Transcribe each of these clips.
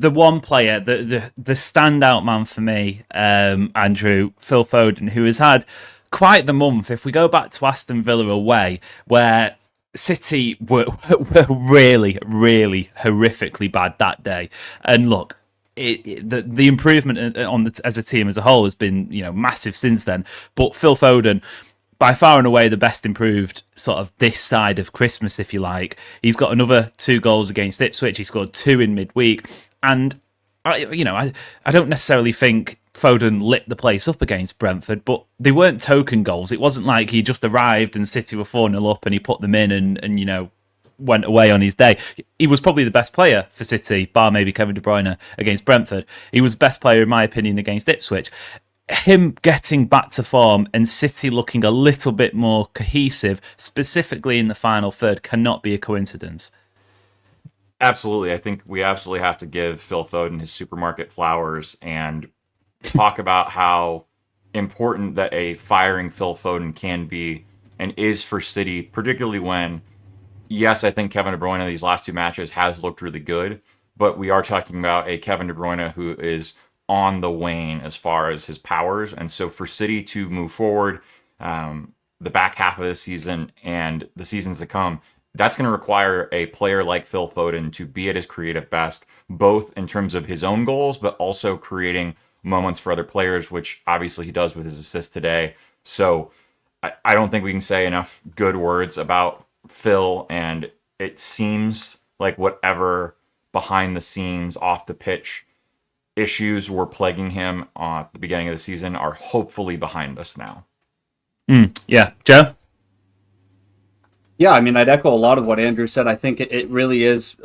the one player, the standout man for me, Andrew, Phil Foden, who has had quite the month. If we go back to Aston Villa away, where City were really, really horrifically bad that day, and look. The improvement on as a team as a whole has been massive since then. But Phil Foden, by far and away the best improved sort of this side of Christmas, if you like. He's got another 2 goals against Ipswich. He scored 2 in midweek, and I don't necessarily think Foden lit the place up against Brentford, but they weren't token goals. It wasn't like he just arrived and City were 4-0 up and he put them in and went away on his day. He was probably the best player for City, bar maybe Kevin De Bruyne against Brentford. He was the best player, in my opinion, against Ipswich. Him getting back to form and City looking a little bit more cohesive, specifically in the final third, cannot be a coincidence. Absolutely. I think we absolutely have to give Phil Foden his supermarket flowers and talk about how important that a firing Phil Foden can be and is for City, particularly when, yes, I think Kevin De Bruyne these last 2 matches has looked really good, but we are talking about a Kevin De Bruyne who is on the wane as far as his powers. And so for City to move forward, the back half of the season and the seasons to come, that's going to require a player like Phil Foden to be at his creative best, both in terms of his own goals, but also creating moments for other players, which obviously he does with his assist today. So I don't think we can say enough good words about Phil, and it seems like whatever behind the scenes, off the pitch issues were plaguing him at the beginning of the season are hopefully behind us now. Yeah. Joe? Yeah, I mean, I'd echo a lot of what Andrew said. I think it really is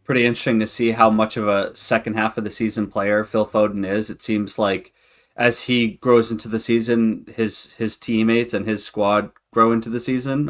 pretty interesting to see how much of a second half of the season player Phil Foden is. It seems like as he grows into the season, his teammates and his squad grow into the season,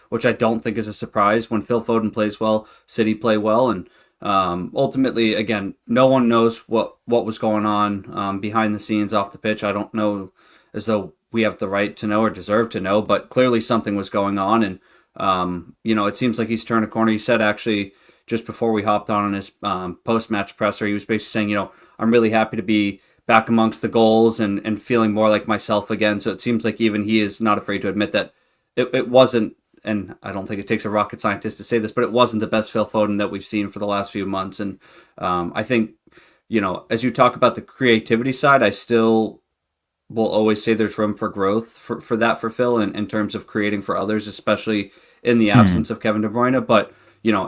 which I don't think is a surprise. When Phil Foden plays well, City play well, and ultimately, again, no one knows what was going on behind the scenes off the pitch. I don't know as though we have the right to know or deserve to know, but clearly something was going on, and it seems like he's turned a corner. He said actually just before we hopped on his post-match presser, he was basically saying, I'm really happy to be back amongst the goals and feeling more like myself again. So it seems like even he is not afraid to admit that it wasn't, and I don't think it takes a rocket scientist to say this, but it wasn't the best Phil Foden that we've seen for the last few months. And I think, as you talk about the creativity side, I still will always say there's room for growth for Phil in terms of creating for others, especially in the absence of Kevin De Bruyne. But,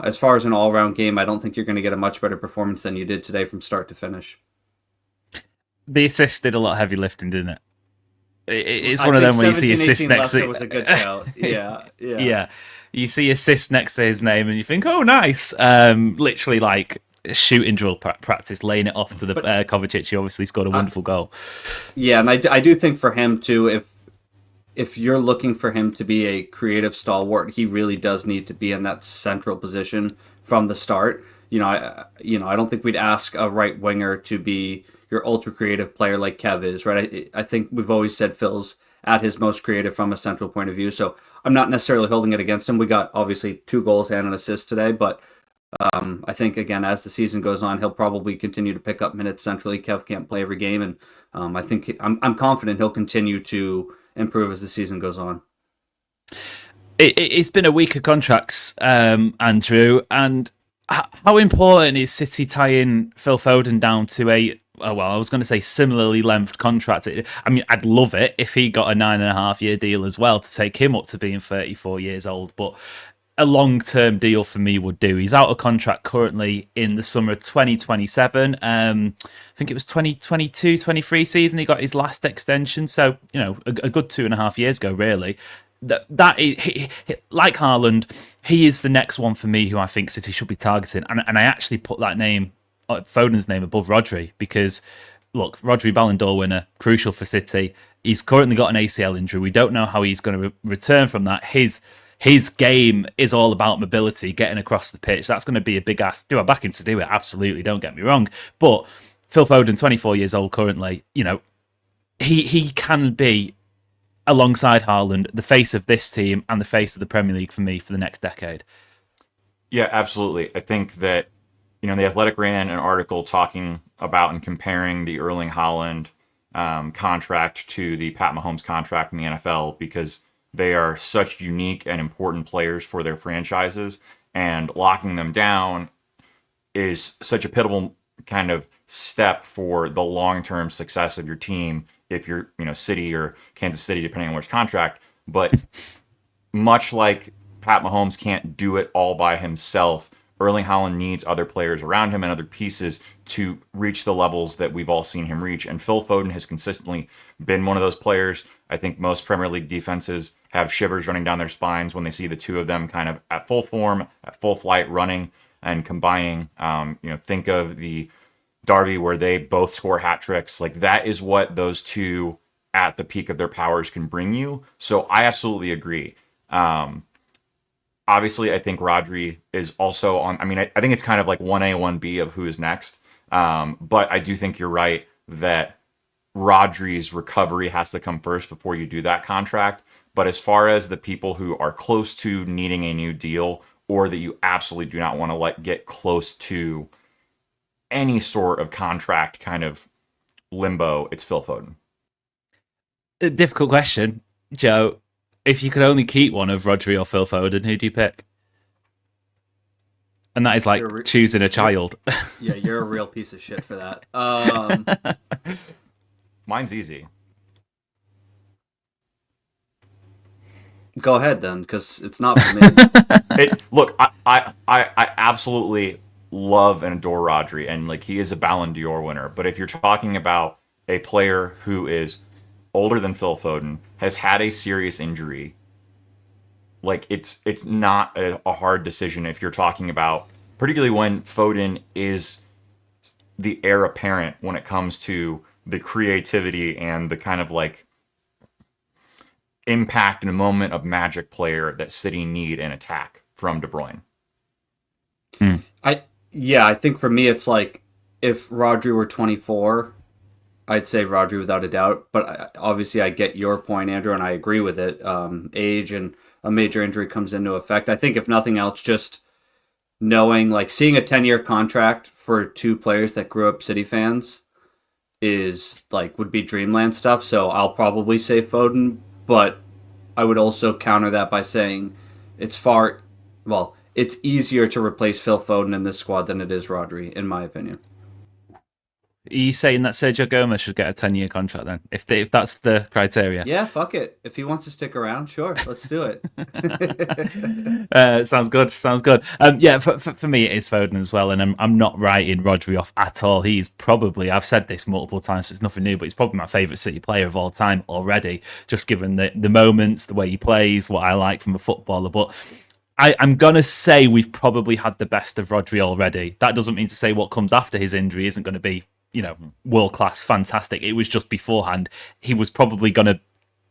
as far as an all-around game, I don't think you're going to get a much better performance than you did today from start to finish. The assist did a lot of heavy lifting, didn't it? It's one of them where you see assist next to it was a good shout. Yeah. You see assist next to his name and you think, oh, nice. Literally like shooting drill practice, laying it off to the Kovacic. He obviously scored a wonderful goal. Yeah, and I do think for him too, if you're looking for him to be a creative stalwart, he really does need to be in that central position from the start. I don't think we'd ask a right winger to be your ultra creative player like Kev is, right? I think we've always said Phil's at his most creative from a central point of view. So I'm not necessarily holding it against him. We got obviously 2 goals and an assist today, but I think again as the season goes on, he'll probably continue to pick up minutes centrally. Kev can't play every game, and I think I'm confident he'll continue to improve as the season goes on. It's been a week of contracts, Andrew, and how important is City tying Phil Foden down to I was going to say similarly lengthed contract. I mean, I'd love it if he got a 9.5-year deal as well to take him up to being 34 years old, but a long-term deal for me would do. He's out of contract currently in the summer of 2027. I think it was 2022-23 season he got his last extension, so a good 2.5 years ago, really. That he, like Haaland, he is the next one for me who I think City should be targeting, and I actually put that name, Foden's name, above Rodri, because look, Rodri Ballon d'Or winner, crucial for City. He's currently got an ACL injury. We don't know how he's going to return from that. His game is all about mobility, getting across the pitch. That's going to be a big ask. Do I back him to do it? Absolutely, don't get me wrong. But Phil Foden, 24 years old currently, he can be, alongside Haaland, the face of this team and the face of the Premier League for me for the next decade. Yeah, absolutely. I think that, The Athletic ran an article talking about and comparing the Erling Haaland contract to the Pat Mahomes contract in the NFL because they are such unique and important players for their franchises, and locking them down is such a pivotal kind of step for the long-term success of your team if you're, City or Kansas City, depending on which contract. But much like Pat Mahomes can't do it all by himself, Erling Haaland needs other players around him and other pieces to reach the levels that we've all seen him reach. And Phil Foden has consistently been one of those players. I think most Premier League defenses have shivers running down their spines when they see the two of them kind of at full form, at full flight, running and combining. Think of the Derby where they both score hat tricks. Like, that is what those two at the peak of their powers can bring you. So I absolutely agree. Obviously, I think Rodri is also on. I mean, I think it's kind of like 1A, 1B of who is next. But I do think you're right that Rodri's recovery has to come first before you do that contract. But as far as the people who are close to needing a new deal, or that you absolutely do not want to let get close to any sort of contract kind of limbo, it's Phil Foden. A difficult question, Joe. If you could only keep one of Rodri or Phil Foden, who do you pick? And that is like choosing a child. Yeah, you're a real piece of shit for that. Mine's easy. Go ahead then, because it's not for me. Look, I absolutely love and adore Rodri, and like, he is a Ballon d'Or winner. But if you're talking about a player who is older than Phil Foden, has had a serious injury, like, it's not a hard decision if you're talking about, particularly when Foden is the heir apparent when it comes to the creativity and the kind of like impact in a moment of magic player that City need in attack from De Bruyne. I think for me it's like, if Rodri were 24, I'd say Rodri without a doubt. But obviously I get your point, Andrew, and I agree with it. Age and a major injury comes into effect. I think if nothing else, just knowing, like, seeing a 10-year contract for two players that grew up City fans is like, would be dreamland stuff. So I'll probably say Foden, but I would also counter that by saying it's easier to replace Phil Foden in this squad than it is Rodri, in my opinion. Are you saying that Sergio Gomez should get a 10-year contract then, if that's the criteria? Yeah, fuck it. If he wants to stick around, sure, let's do it. Sounds good. For me, it is Foden as well, and I'm not writing Rodri off at all. He's probably, I've said this multiple times, so it's nothing new, but he's probably my favourite City player of all time already, just given the moments, the way he plays, what I like from a footballer. But I'm going to say we've probably had the best of Rodri already. That doesn't mean to say what comes after his injury isn't going to be, world-class, fantastic. It was just beforehand. He was probably going to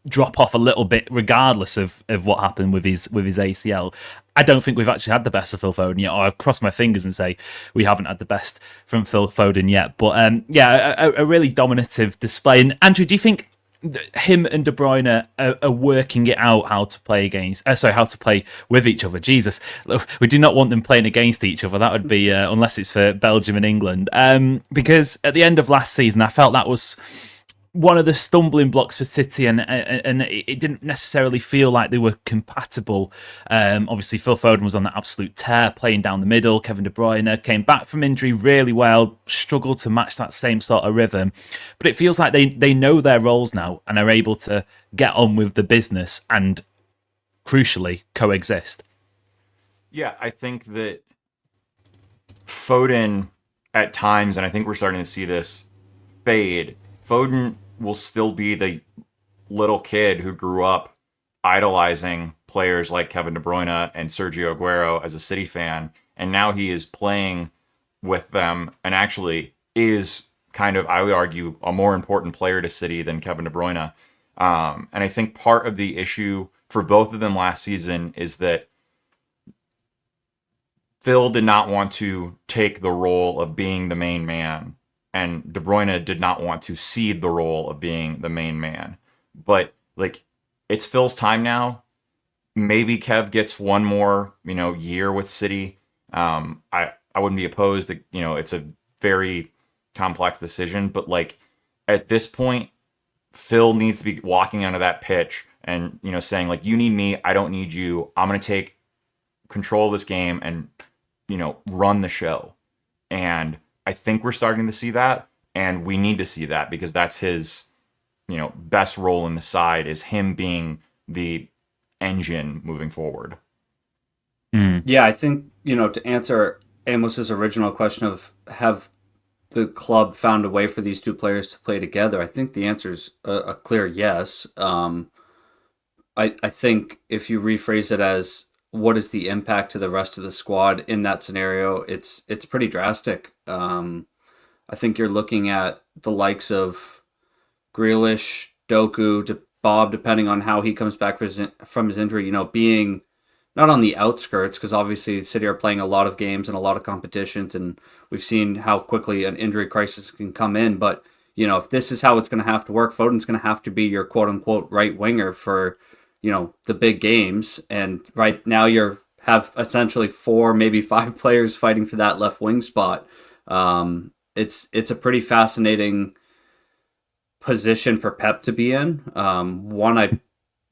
drop off a little bit regardless of what happened with his ACL. I don't think we've actually had the best of Phil Foden yet, or I'll cross my fingers and say we haven't had the best from Phil Foden yet. But a really dominative display. And Andrew, do you think him and De Bruyne are working it out how to play with each other? Jesus, we do not want them playing against each other. That would be unless it's for Belgium and England. Because at the end of last season, I felt that was one of the stumbling blocks for City, and it didn't necessarily feel like they were compatible. Obviously, Phil Foden was on that absolute tear, playing down the middle. Kevin De Bruyne came back from injury really well, struggled to match that same sort of rhythm. But it feels like they know their roles now and are able to get on with the business and, crucially, coexist. Yeah, I think that Foden at times, and I think we're starting to see this fade, Foden will still be the little kid who grew up idolizing players like Kevin De Bruyne and Sergio Aguero as a City fan, and now he is playing with them and actually is kind of, I would argue, a more important player to City than Kevin De Bruyne. And I think part of the issue for both of them last season is that Phil did not want to take the role of being the main man, and De Bruyne did not want to cede the role of being the main man. But like, it's Phil's time now. Maybe Kev gets one more, year with City. I I wouldn't be opposed. It's a very complex decision, but like at this point, Phil needs to be walking onto that pitch and saying like, you need me, I don't need you. I'm gonna take control of this game and run the show. And I think we're starting to see that, and we need to see that because that's his best role in the side, is him being the engine moving forward. Yeah, I think, to answer Amos's original question of have the club found a way for these two players to play together, I think the answer is a clear yes. I think if you rephrase it as what is the impact to the rest of the squad in that scenario, it's pretty drastic. I think you're looking at the likes of Grealish, Doku, Bob, depending on how he comes back from his injury, being not on the outskirts, because obviously City are playing a lot of games and a lot of competitions, and we've seen how quickly an injury crisis can come in. But, if this is how it's going to have to work, Foden's going to have to be your quote-unquote right winger for, the big games. And right now you have essentially 4, maybe 5 players fighting for that left wing spot. It's a pretty fascinating position for Pep to be in. One I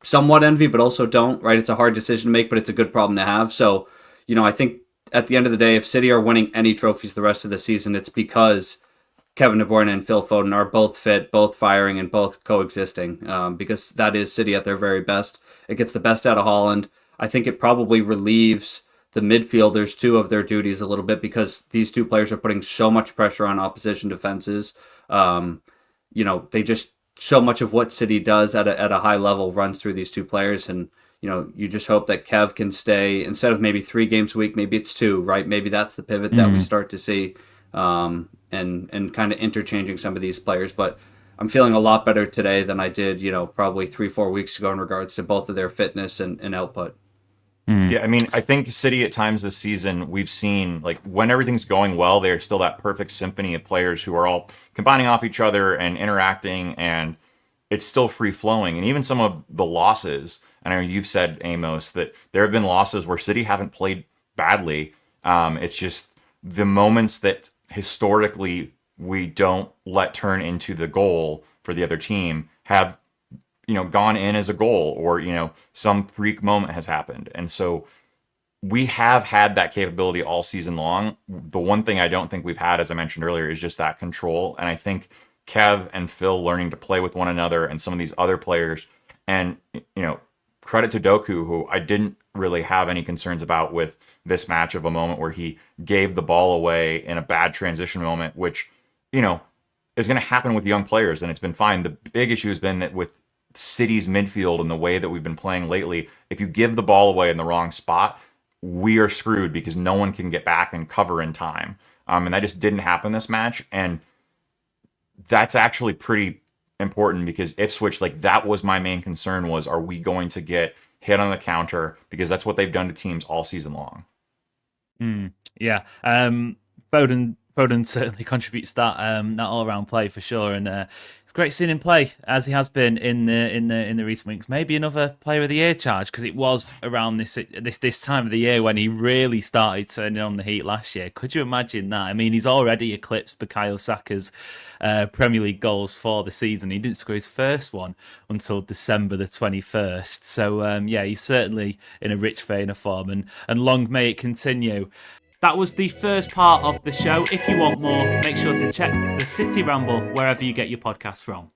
somewhat envy, but also don't, right? It's a hard decision to make, but it's a good problem to have. So, I think at the end of the day, if City are winning any trophies the rest of the season, it's because Kevin De Bruyne and Phil Foden are both fit, both firing, and both coexisting, because that is City at their very best. It gets the best out of Haaland. I think it probably relieves the midfielders, too, of their duties a little bit, because these two players are putting so much pressure on opposition defenses. They just, so much of what City does at a high level runs through these two players, and you just hope that Kev can stay, instead of maybe 3 games a week, maybe it's 2, right? Maybe that's the pivot that we start to see, and kind of interchanging some of these players. But I'm feeling a lot better today than I did, probably 3-4 weeks ago in regards to both of their fitness and output. Yeah, I mean, I think City at times this season, we've seen, like, when everything's going well, they're still that perfect symphony of players who are all combining off each other and interacting, and it's still free-flowing. And even some of the losses, I know you've said, Amos, that there have been losses where City haven't played badly. It's just the moments that historically we don't let turn into the goal for the other team have gone in as a goal, or some freak moment has happened. And so we have had that capability all season long. The one thing I don't think we've had, as I mentioned earlier, is just that control. And I think Kev and Phil learning to play with one another, and some of these other players, and credit to Doku, who I didn't really have any concerns about with this match, of a moment where he gave the ball away in a bad transition moment, which is going to happen with young players, and it's been fine. The big issue has been that with City's midfield and the way that we've been playing lately, if you give the ball away in the wrong spot, we are screwed, because no one can get back and cover in time. And that just didn't happen this match. And that's actually pretty important, because Ipswich, like, that was my main concern, was, are we going to get hit on the counter? Because that's what they've done to teams all season long. Yeah. Foden certainly contributes that all-round play for sure, and it's great seeing him play as he has been in the recent weeks. Maybe another Player of the Year charge, because it was around this time of the year when he really started turning on the heat last year. Could you imagine that? I mean, he's already eclipsed Bukayo Saka's Premier League goals for the season. He didn't score his first one until December the 21st. So he's certainly in a rich vein of form, and long may it continue. That was the first part of the show. If you want more, make sure to check the City Ramble wherever you get your podcasts from.